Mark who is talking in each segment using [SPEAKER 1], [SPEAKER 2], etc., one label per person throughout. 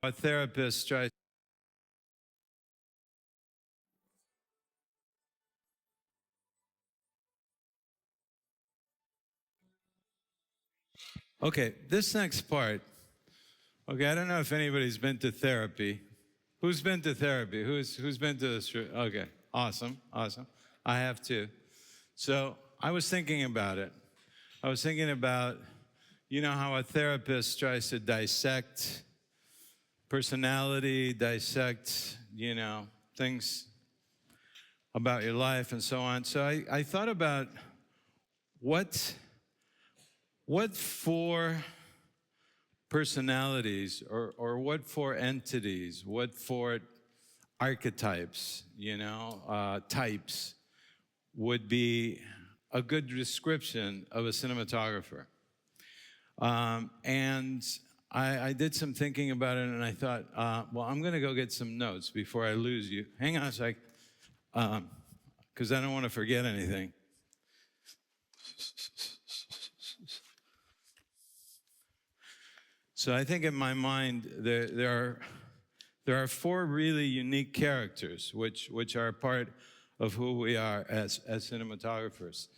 [SPEAKER 1] A therapist tries. Okay, this next part. Okay, I don't know if anybody's been to therapy. Who's been to therapy? Who's been to this? Okay, awesome, awesome. I have too. So I was thinking about it. I was thinking about, you know, how a therapist tries to dissect personality, dissect, things about your life and so on. So I thought about what four personalities or what four entities, what four archetypes, types would be a good description of a cinematographer. And I did some thinking about it, and I thought, well, I'm going to go get some notes before I lose you. Hang on a sec, because I don't want to forget anything. So I think in my mind there are four really unique characters which are part of who we are as cinematographers.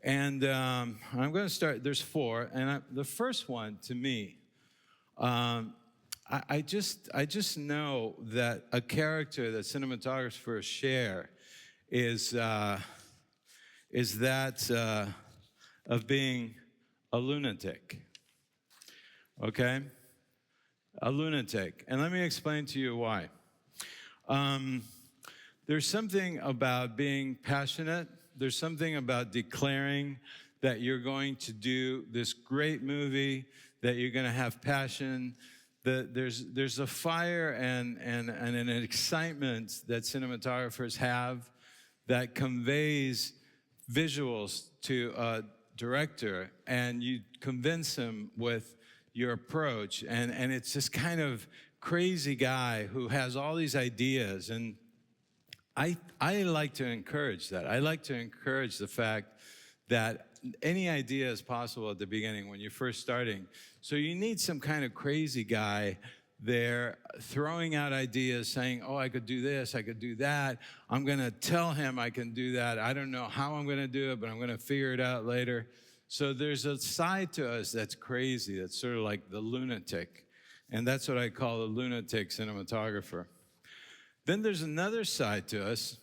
[SPEAKER 1] And I'm going to start. There's four, and the first one to me, I just know that a character that cinematographers share is that of being a lunatic. Okay? A lunatic. And let me explain to you why. There's something about being passionate. There's something about declaring that you're going to do this great movie, that you're going to have passion. There's a fire and an excitement that cinematographers have that conveys visuals to a director, and you convince him with your approach, and it's this kind of crazy guy who has all these ideas, and I like to encourage that. I like to encourage the fact that any idea is possible at the beginning when you're first starting. So you need some kind of crazy guy there throwing out ideas, saying, oh, I could do this, I could do that. I'm going to tell him I can do that. I don't know how I'm going to do it, but I'm going to figure it out later. So there's a side to us that's crazy, that's sort of like the lunatic. And that's what I call the lunatic cinematographer. Then there's another side to us,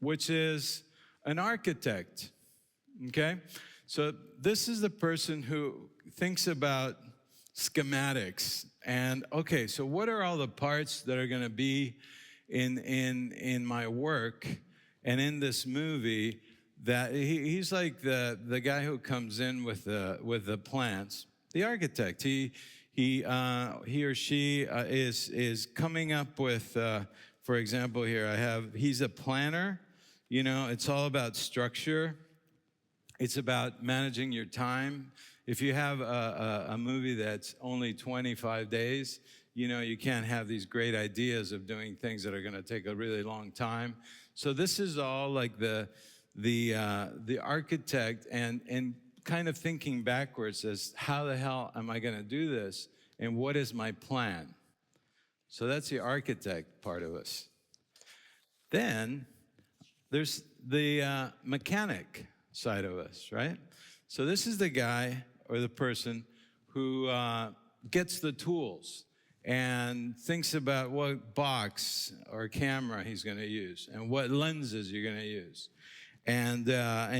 [SPEAKER 1] which is an architect, okay? So this is the person who thinks about schematics. And, okay, so what are all the parts that are going to be in my work and in this movie? That he's like the guy who comes in with the plans, the architect. He or she is coming up with, for example, here he's a planner. It's all about structure. It's about managing your time. If you have a movie that's only 25 days, you can't have these great ideas of doing things that are going to take a really long time. So this is all like the architect and kind of thinking backwards as how the hell am I going to do this and what is my plan? So that's the architect part of us. Then there's the mechanic side of us, right? So this is the guy or the person who gets the tools and thinks about what box or camera he's going to use and what lenses you're going to use. And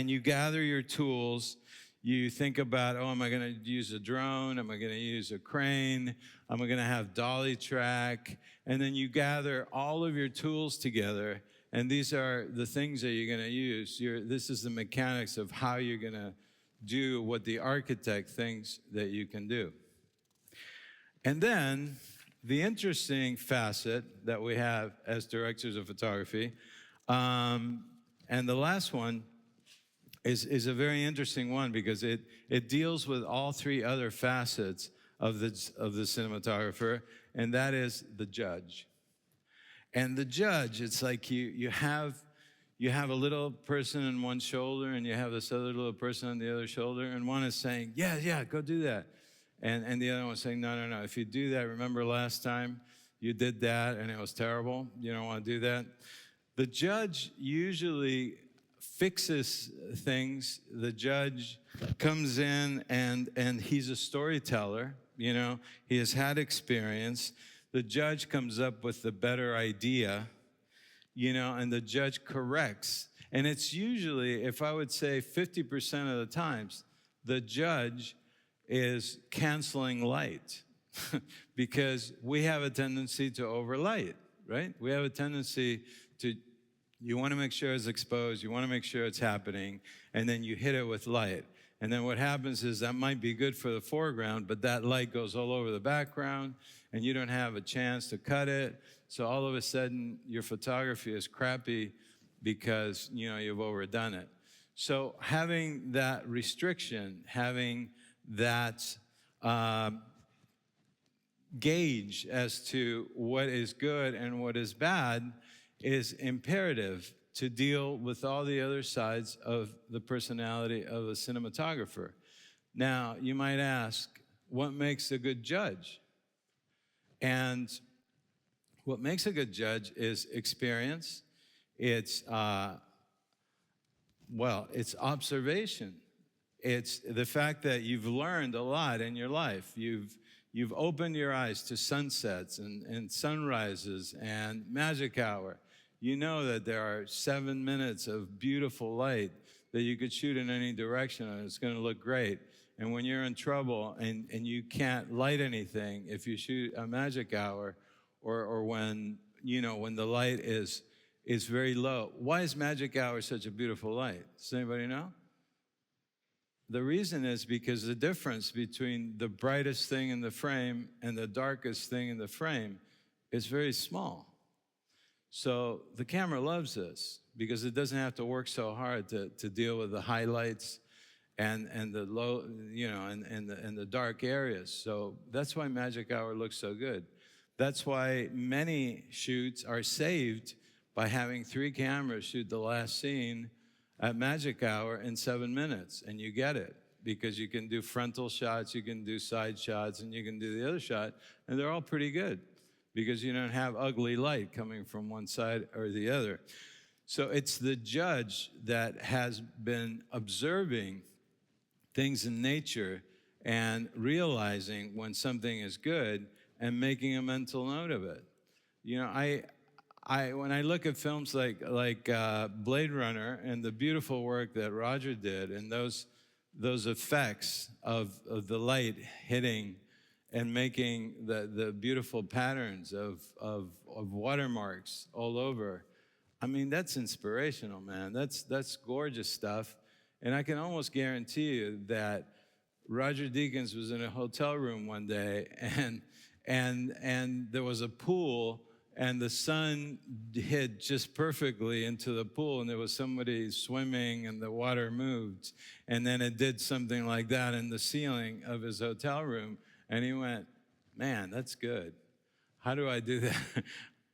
[SPEAKER 1] you gather your tools. You think about, oh, am I going to use a drone? Am I going to use a crane? Am I going to have dolly track? And then you gather all of your tools together, and these are the things that you're going to use. This is the mechanics of how you're going to do what the architect thinks that you can do. And then the interesting facet that we have as directors of photography, and the last one is a very interesting one because it deals with all three other facets of the cinematographer, and that is the judge. And the judge, it's like you have a little person on one shoulder, and you have this other little person on the other shoulder, and one is saying, yeah, go do that. And the other one was saying, no, no, no. If you do that, remember last time you did that and it was terrible? You don't want to do that. The judge usually fixes things. The judge comes in and he's a storyteller. You know, he has had experience. The judge comes up with the better idea, you know, and the judge corrects. And it's usually, if I would say 50% of the times, the judge is canceling light because we have a tendency to overlight, right? We have a tendency to, you want to make sure it's exposed, you want to make sure it's happening, and then you hit it with light. And then what happens is that might be good for the foreground, but that light goes all over the background, and you don't have a chance to cut it. So all of a sudden, your photography is crappy because, you know, you've overdone it. So having that restriction, having that gauge as to what is good and what is bad is imperative to deal with all the other sides of the personality of a cinematographer. Now, you might ask, what makes a good judge? And what makes a good judge is experience. It's, it's observation. It's the fact that you've learned a lot in your life. You've opened your eyes to sunsets and sunrises and magic hour. You know that there are 7 minutes of beautiful light that you could shoot in any direction and it's going to look great. And when you're in trouble and you can't light anything, if you shoot a magic hour or when, you know, when the light is very low. Why is magic hour such a beautiful light? Does anybody know? The reason is because the difference between the brightest thing in the frame and the darkest thing in the frame is very small. So the camera loves this because it doesn't have to work so hard to deal with the highlights and the low, you know, and the dark areas. So that's why magic hour looks so good. That's why many shoots are saved by having 3 cameras shoot the last scene at magic hour in 7 minutes, and you get it because you can do frontal shots, you can do side shots, and you can do the other shot, and they're all pretty good because you don't have ugly light coming from one side or the other. So it's the judge that has been observing things in nature and realizing when something is good and making a mental note of it. You know, when I look at films like Blade Runner and the beautiful work that Roger did and those effects of the light hitting and making the beautiful patterns of watermarks all over, I mean, that's inspirational, man. That's gorgeous stuff. And I can almost guarantee you that Roger Deakins was in a hotel room one day and there was a pool and the sun hit just perfectly into the pool, and there was somebody swimming, and the water moved, and then it did something like that in the ceiling of his hotel room, and he went, man, that's good. How do I do that?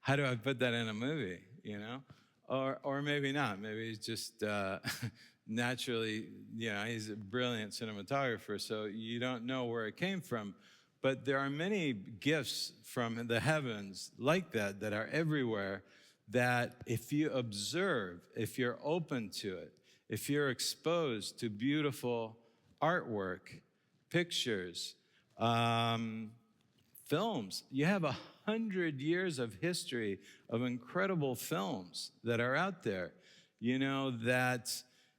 [SPEAKER 1] How do I put that in a movie, you know? Or maybe not. Maybe he's just naturally, you know, he's a brilliant cinematographer, so you don't know where it came from. But there are many gifts from the heavens like that are everywhere, that if you observe, if you're open to it, if you're exposed to beautiful artwork, pictures, films, you have 100 years of history of incredible films that are out there, you know, that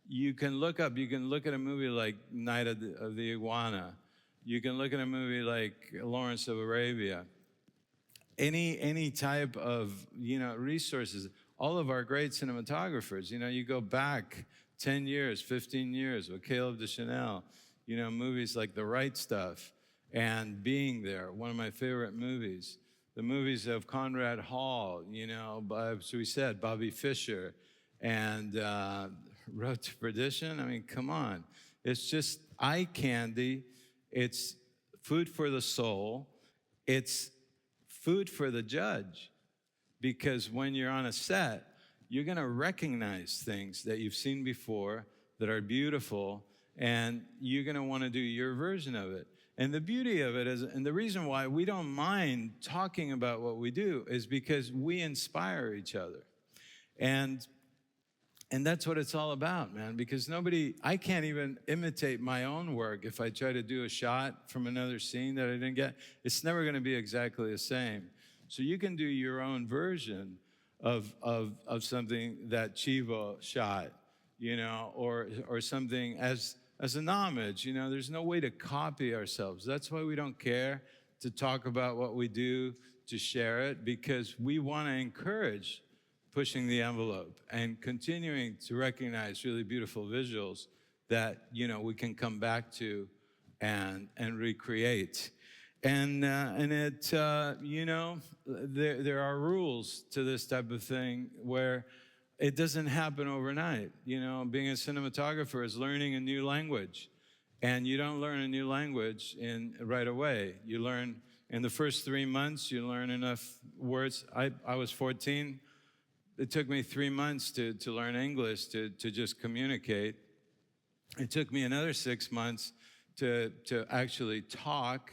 [SPEAKER 1] you can look up. You can look at a movie like Night of the Iguana. You can look at a movie like Lawrence of Arabia. Any type of, you know, resources. All of our great cinematographers, you know, you go back 10 years, 15 years with Caleb Deschanel, you know, movies like The Right Stuff and Being There, one of my favorite movies. The movies of Conrad Hall, you know, as we said, Bobby Fischer and Road to Perdition. I mean, come on. It's just eye candy. It's food for the soul. It's food for the judge. Because when you're on a set, you're going to recognize things that you've seen before that are beautiful, and you're going to want to do your version of it. And the beauty of it is, and the reason why we don't mind talking about what we do is because we inspire each other. And that's what it's all about, man, because I can't even imitate my own work. If I try to do a shot from another scene that I didn't get, it's never going to be exactly the same. So you can do your own version of something that Chivo shot, or something as an homage. There's no way to copy ourselves. That's why we don't care to talk about what we do, to share it, because we want to encourage pushing the envelope and continuing to recognize really beautiful visuals that, we can come back to and recreate. And it, there are rules to this type of thing where it doesn't happen overnight. Being a cinematographer is learning a new language. And you don't learn a new language right away. You learn, in the first 3 months, you learn enough words. I was 14. It took me 3 months to learn English, to just communicate. It took me another 6 months to actually talk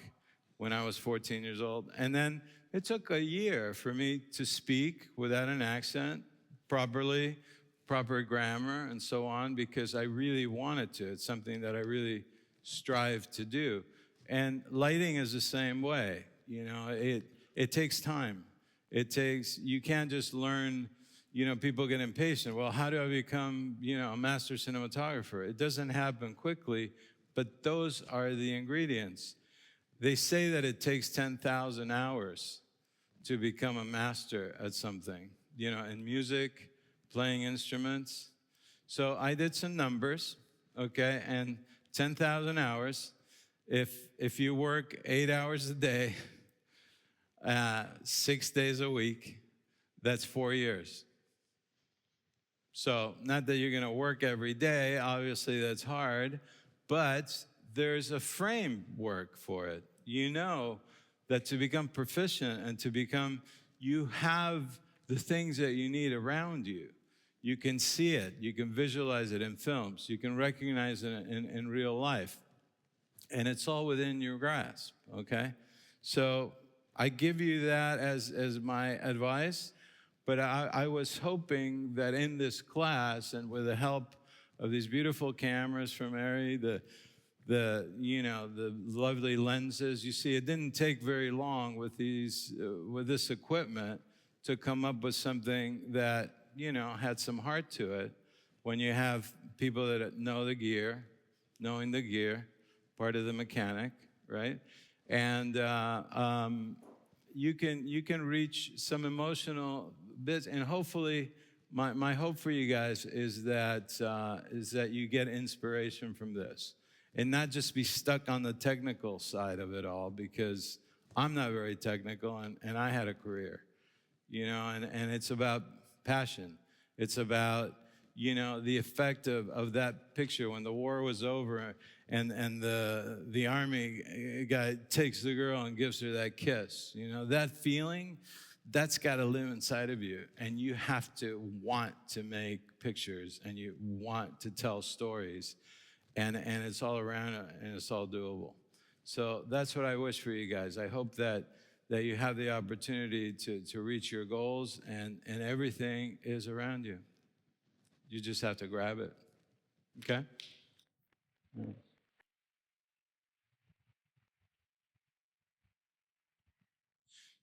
[SPEAKER 1] when I was 14 years old. And then it took a year for me to speak without an accent, properly, proper grammar, and so on, because I really wanted to. It's something that I really strive to do. And lighting is the same way. It takes time. You can't just learn. People get impatient. Well, how do I become, a master cinematographer? It doesn't happen quickly, but those are the ingredients. They say that it takes 10,000 hours to become a master at something, in music, playing instruments. So I did some numbers, okay, and 10,000 hours, if you work 8 hours a day, 6 days a week, that's 4 years. So not that you're going to work every day, obviously that's hard, but there's a framework for it. That to become proficient and you have the things that you need around you. You can see it, you can visualize it in films, you can recognize it in real life. And it's all within your grasp, okay? So I give you that as my advice. But I was hoping that in this class, and with the help of these beautiful cameras from Arri, the lovely lenses, you see, it didn't take very long with this equipment to come up with something that, had some heart to it. When you have people that know the gear, knowing the gear, part of the mechanic, right? And you can reach some emotional bits, and hopefully, my hope for you guys is that you get inspiration from this, and not just be stuck on the technical side of it all, because I'm not very technical, and I had a career, and it's about passion. It's about, the effect of that picture when the war was over and the army guy takes the girl and gives her that kiss. That feeling, that's got to live inside of you, and you have to want to make pictures, and you want to tell stories, and it's all around, and it's all doable. So that's what I wish for you guys. I hope that you have the opportunity to reach your goals, and everything is around you. You just have to grab it, okay?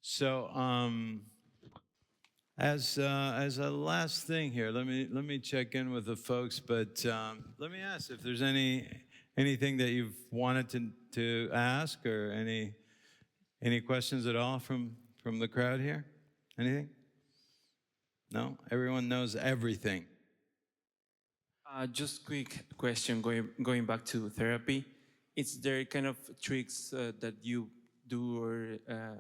[SPEAKER 1] So, as a last thing here, let me check in with the folks. But let me ask if there's anything that you've wanted to ask, or any questions at all from the crowd here. Anything? No, everyone knows everything.
[SPEAKER 2] Just quick question, going back to therapy. Is there kind of tricks that you do, or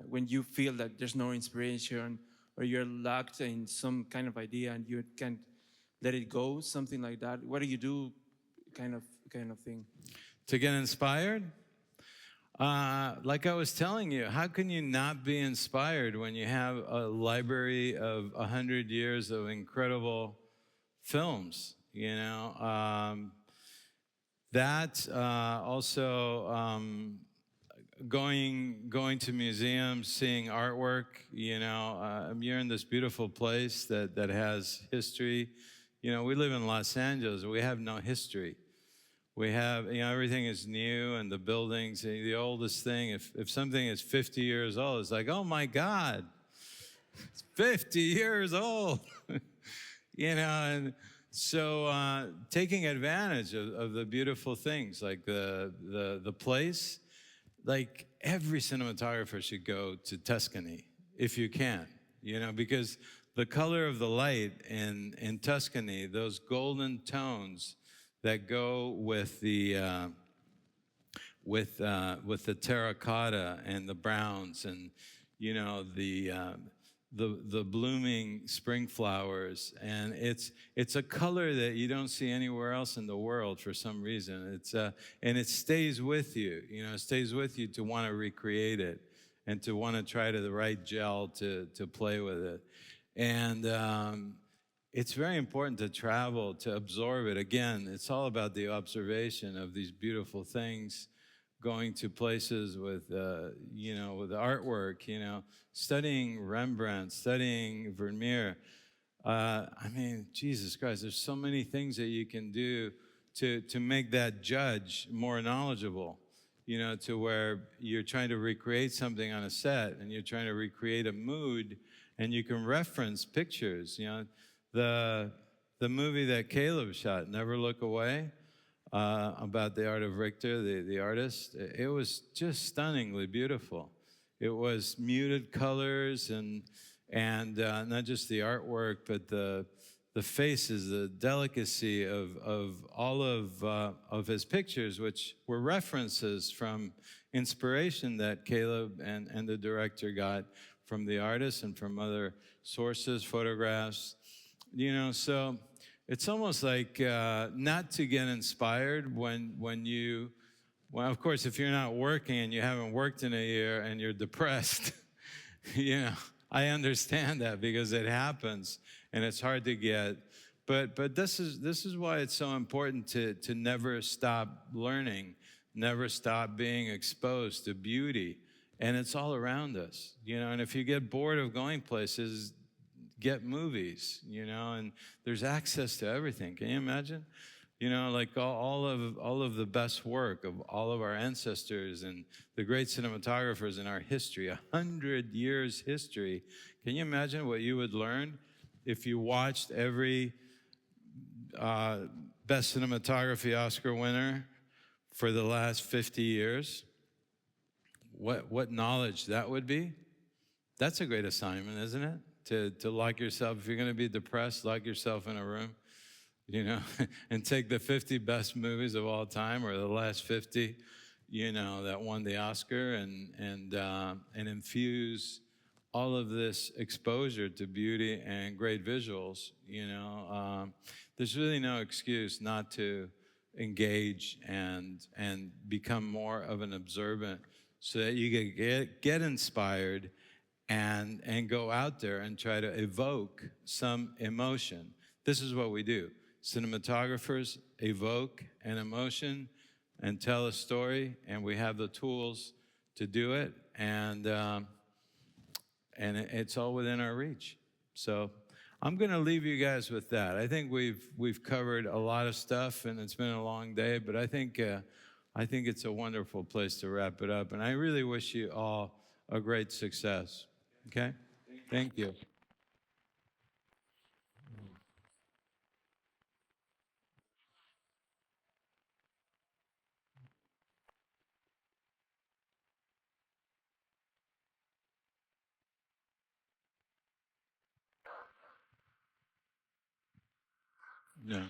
[SPEAKER 2] when you feel that there's no inspiration, or you're locked in some kind of idea and you can't let it go, something like that? What do you do, kind of thing?
[SPEAKER 1] To get inspired? Like I was telling you, how can you not be inspired when you have a library of 100 years of incredible films? that also going to museums, seeing artwork. You know, you're in this beautiful place that has history. You know, we live in Los Angeles. We have no history. We have, you know, everything is new, and the buildings, the oldest thing. If something is 50 years old, it's like, oh my God, it's 50 years old. You know, and so taking advantage of the beautiful things, like the place, like every cinematographer should go to Tuscany if you can, you know, because the color of the light in Tuscany, those golden tones that go with the terracotta and the browns, and you know the blooming spring flowers, and it's a color that you don't see anywhere else in the world for some reason. It's and it stays with you. You know, it stays with you to want to recreate it and to want to try to the right gel to play with it, and. It's very important to travel, to absorb it. Again, it's all about the observation of these beautiful things, going to places with, you know, with artwork, you know, studying Rembrandt, studying Vermeer. I mean, Jesus Christ, there's so many things that you can do to make that judge more knowledgeable, you know, to where you're trying to recreate something on a set and you're trying to recreate a mood, and you can reference pictures, you know. The movie that Caleb shot, Never Look Away, about the art of Richter, the artist, it was just stunningly beautiful. It was muted colors and not just the artwork, but the faces, the delicacy of all of his pictures, which were references from inspiration that Caleb and the director got from the artist and from other sources, photographs. You know, so it's almost like not to get inspired when you, well, of course, if you're not working and you haven't worked in a year and you're depressed, you know, I understand that because it happens and it's hard to get. But this is why it's so important to never stop learning, never stop being exposed to beauty, and it's all around us, you know. And if you get bored of going places, get movies, you know, and there's access to everything. Can you imagine? You know, like all of the best work of all of our ancestors and the great cinematographers in our history, 100 years history. Can you imagine what you would learn if you watched every best cinematography Oscar winner for the last 50 years? What knowledge that would be? That's a great assignment, isn't it? To lock yourself, if you're going to be depressed, lock yourself in a room, you know, and take the 50 best movies of all time, or the last 50, you know, that won the Oscar, and infuse all of this exposure to beauty and great visuals. You know, there's really no excuse not to engage and become more of an observant, so that you can get inspired and go out there and try to evoke some emotion. This is what we do. Cinematographers evoke an emotion and tell a story, and we have the tools to do it, and it's all within our reach. So I'm going to leave you guys with that. I think we've covered a lot of stuff, and it's been a long day, but I think it's a wonderful place to wrap it up, and I really wish you all a great success. Okay? Thank you. Yeah.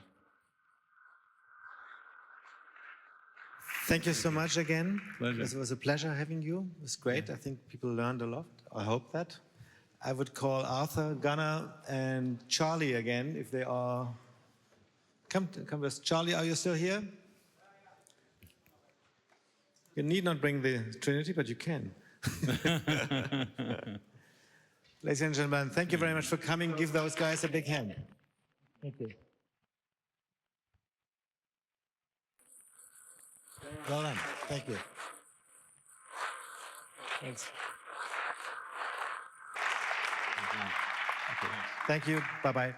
[SPEAKER 3] Thank you so much again.
[SPEAKER 1] Pleasure.
[SPEAKER 3] It was a pleasure having you. It was great. I think people learned a lot. I hope that. I would call Arthur, Gunnar, and Charlie again if they are. Come with Charlie. Are you still here? You need not bring the Trinity, but you can. Ladies and gentlemen, thank you very much for coming. Give those guys a big hand. Thank you. Well done. Thank you. Thanks. Thank you. Bye-bye.